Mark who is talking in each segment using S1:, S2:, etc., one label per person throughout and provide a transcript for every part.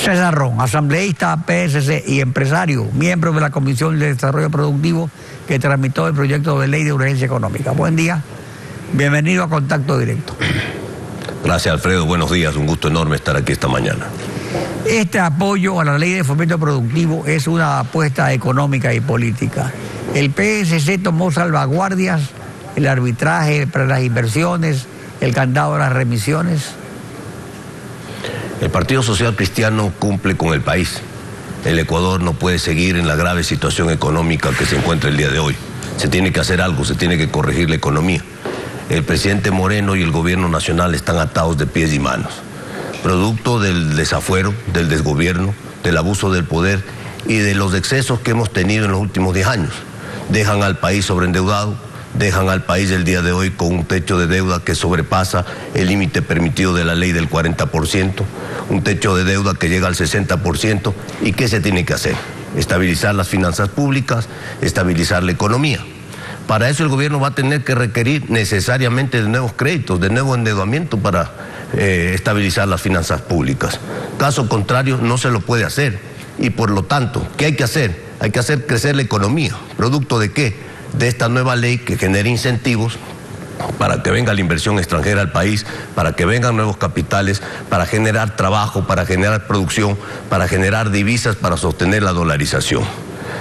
S1: César Ron, asambleísta PSC y empresario, miembro de la Comisión de Desarrollo Productivo que tramitó el proyecto de ley de urgencia económica. Buen día, bienvenido a Contacto Directo.
S2: Gracias, Alfredo, buenos días, un gusto enorme estar aquí esta mañana.
S1: Este apoyo a la ley de fomento productivo es una apuesta económica y política. El PSC tomó salvaguardias, el arbitraje para las inversiones, el candado de las remisiones.
S2: El Partido Social Cristiano cumple con el país. El Ecuador no puede seguir en la grave situación económica que se encuentra el día de hoy. Se tiene que hacer algo, se tiene que corregir la economía. El presidente Moreno y el gobierno nacional están atados de pies y manos, producto del desafuero, del desgobierno, del abuso del poder y de los excesos que hemos tenido en los últimos 10 años. Dejan al país sobreendeudado, dejan al país el día de hoy con un techo de deuda que sobrepasa el límite permitido de la ley del 40%, un techo de deuda que llega al 60%. ¿Y qué se tiene que hacer? Estabilizar las finanzas públicas, estabilizar la economía. Para eso el gobierno va a tener que requerir necesariamente de nuevos créditos, de nuevo endeudamiento para estabilizar las finanzas públicas. Caso contrario, no se lo puede hacer. Y por lo tanto, ¿qué hay que hacer? Hay que hacer crecer la economía. ¿Producto de qué? De esta nueva ley que genere incentivos para que venga la inversión extranjera al país, para que vengan nuevos capitales, para generar trabajo, para generar producción, para generar divisas, para sostener la dolarización.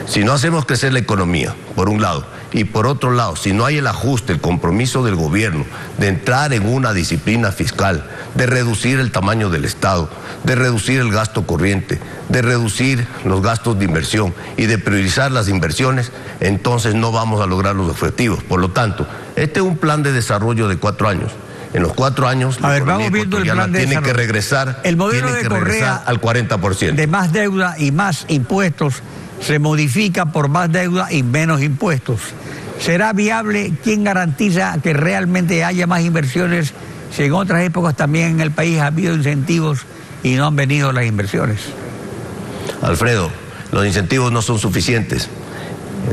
S2: Si no hacemos crecer la economía, por un lado, y por otro lado, si no hay el ajuste, el compromiso del gobierno de entrar en una disciplina fiscal, de reducir el tamaño del Estado, de reducir el gasto corriente, de reducir los gastos de inversión y de priorizar las inversiones, entonces no vamos a lograr los objetivos. Por lo tanto, este es un plan de desarrollo de 4 años. En los 4 años, la economía ecuatoriana tiene que regresar,
S1: el modelo de Correa
S2: al 40%.
S1: De más deuda y más impuestos se modifica por más deuda y menos impuestos. ¿Será viable? ¿Quién garantiza que realmente haya más inversiones si en otras épocas también en el país ha habido incentivos y no han venido las inversiones?
S2: Alfredo, los incentivos no son suficientes.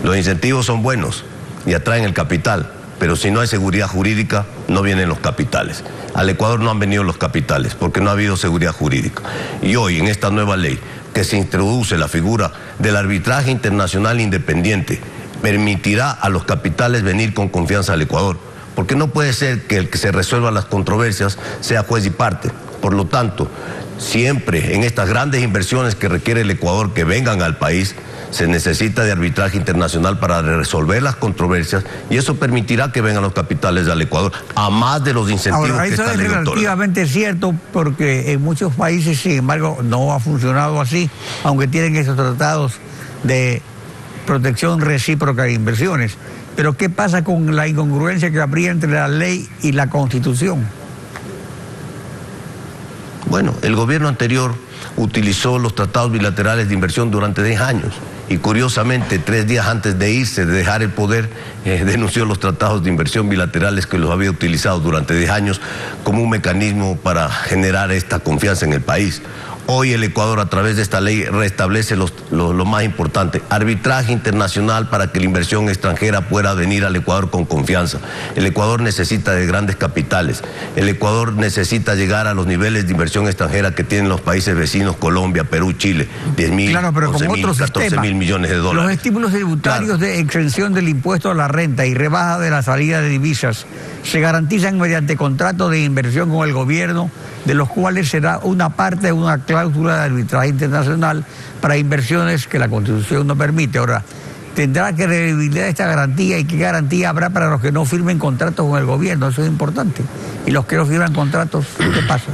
S2: Los incentivos son buenos y atraen el capital, pero si no hay seguridad jurídica, no vienen los capitales. Al Ecuador no han venido los capitales porque no ha habido seguridad jurídica. Y hoy, en esta nueva ley, que se introduce la figura del arbitraje internacional independiente, permitirá a los capitales venir con confianza al Ecuador, porque no puede ser que el que se resuelva las controversias sea juez y parte. Por lo tanto, siempre en estas grandes inversiones que requiere el Ecuador que vengan al país, se necesita de arbitraje internacional para resolver las controversias y eso permitirá que vengan los capitales al Ecuador, a más de los incentivos que esta ley otorga.
S1: Eso es relativamente cierto porque en muchos países, sin embargo, no ha funcionado así, aunque tienen esos tratados de protección recíproca de inversiones. Pero ¿qué pasa con la incongruencia que habría entre la ley y la Constitución?
S2: Bueno, el gobierno anterior utilizó los tratados bilaterales de inversión durante 10 años y curiosamente 3 días antes de irse, de dejar el poder, denunció los tratados de inversión bilaterales que los había utilizado durante 10 años como un mecanismo para generar esta confianza en el país. Hoy el Ecuador, a través de esta ley, restablece lo más importante, arbitraje internacional para que la inversión extranjera pueda venir al Ecuador con confianza. El Ecuador necesita de grandes capitales. El Ecuador necesita llegar a los niveles de inversión extranjera que tienen los países vecinos, Colombia, Perú, Chile, 10.000,
S1: claro,
S2: 11.000, 14.000 millones de dólares.
S1: Los estímulos tributarios de exención del impuesto a la renta y rebaja de la salida de divisas se garantizan mediante contratos de inversión con el gobierno, de los cuales será una parte de una cláusula de arbitraje internacional para inversiones que la Constitución no permite. Ahora, ¿tendrá credibilidad esta garantía y qué garantía habrá para los que no firmen contratos con el gobierno? Eso es importante. ¿Y los que no firman contratos, qué pasa?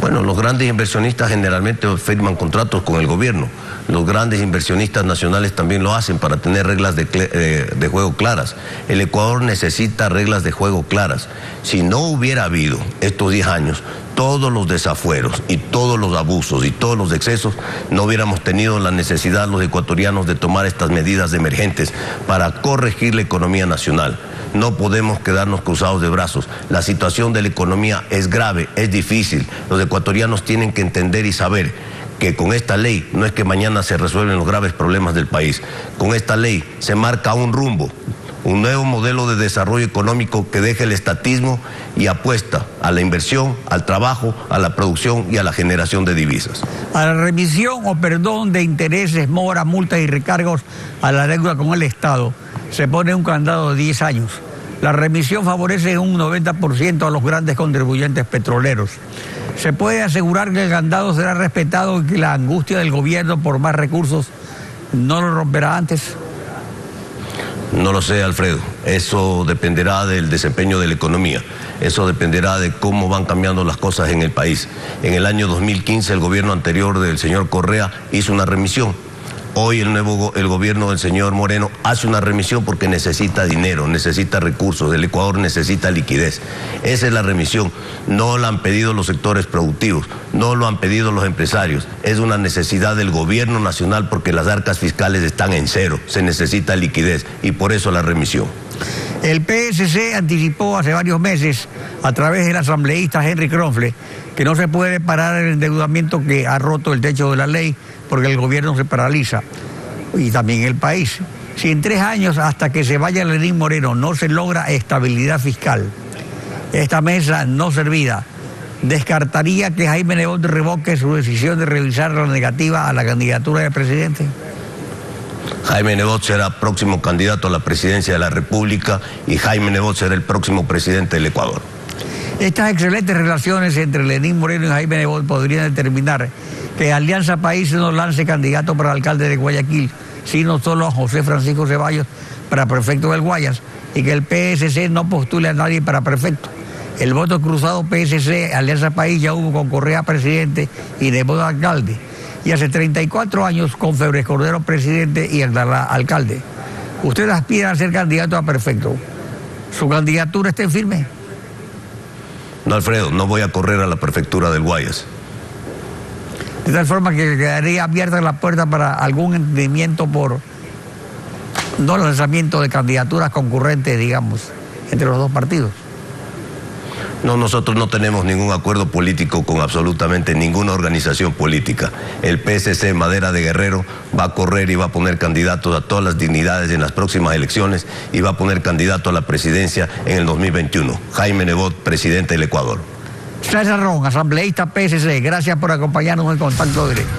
S2: Bueno, los grandes inversionistas generalmente firman contratos con el gobierno. Los grandes inversionistas nacionales también lo hacen para tener reglas de juego claras. El Ecuador necesita reglas de juego claras. Si no hubiera habido estos 10 años, todos los desafueros y todos los abusos y todos los excesos, no hubiéramos tenido la necesidad los ecuatorianos de tomar estas medidas emergentes para corregir la economía nacional. No podemos quedarnos cruzados de brazos. La situación de la economía es grave, es difícil. Los ecuatorianos tienen que entender y saber que con esta ley no es que mañana se resuelven los graves problemas del país. Con esta ley se marca un rumbo un nuevo modelo de desarrollo económico que deje el estatismo y apuesta a la inversión, al trabajo, a la producción y a la generación de divisas.
S1: A la remisión o perdón de intereses, mora, multas y recargos a la deuda con el Estado se pone un candado de 10 años. La remisión favorece en un 90% a los grandes contribuyentes petroleros. ¿Se puede asegurar que el candado será respetado y que la angustia del gobierno por más recursos no lo romperá antes?
S2: No lo sé, Alfredo. Eso dependerá del desempeño de la economía. Eso dependerá de cómo van cambiando las cosas en el país. En el año 2015 el gobierno anterior del señor Correa hizo una remisión. Hoy el gobierno del señor Moreno hace una remisión porque necesita dinero, necesita recursos. El Ecuador necesita liquidez. Esa es la remisión. No la han pedido los sectores productivos, no lo han pedido los empresarios. Es una necesidad del gobierno nacional porque las arcas fiscales están en cero. Se necesita liquidez y por eso la remisión.
S1: El PSC anticipó hace varios meses, a través del asambleísta Henry Kronfle, que no se puede parar el endeudamiento que ha roto el techo de la ley porque el gobierno se paraliza y también el país. Si en 3 años hasta que se vaya Lenín Moreno no se logra estabilidad fiscal, esta mesa no servida descartaría que Jaime Nebot revoque su decisión de revisar la negativa a la candidatura del presidente.
S2: Jaime Nebot será próximo candidato a la presidencia de la República y Jaime Nebot será el próximo presidente del Ecuador.
S1: Estas excelentes relaciones entre Lenín Moreno y Jaime Nebot podrían determinar que Alianza País no lance candidato para alcalde de Guayaquil, sino solo a José Francisco Ceballos para prefecto del Guayas, y que el PSC no postule a nadie para prefecto. El voto cruzado PSC, Alianza País ya hubo con Correa presidente y Nebot alcalde, y hace 34 años con Febres Cordero presidente y Agdalá alcalde. Usted aspira a ser candidato a prefecto. ¿Su candidatura está en firme?
S2: No, Alfredo, no voy a correr a la prefectura del Guayas.
S1: De tal forma que quedaría abierta la puerta para algún entendimiento por no lanzamiento de candidaturas concurrentes, digamos, entre los dos partidos.
S2: No, nosotros no tenemos ningún acuerdo político con absolutamente ninguna organización política. El PSC Madera de Guerrero va a correr y va a poner candidatos a todas las dignidades en las próximas elecciones y va a poner candidato a la presidencia en el 2021. Jaime Nebot, presidente del Ecuador.
S1: César Ron, asambleísta PSC, gracias por acompañarnos en Contacto Directo.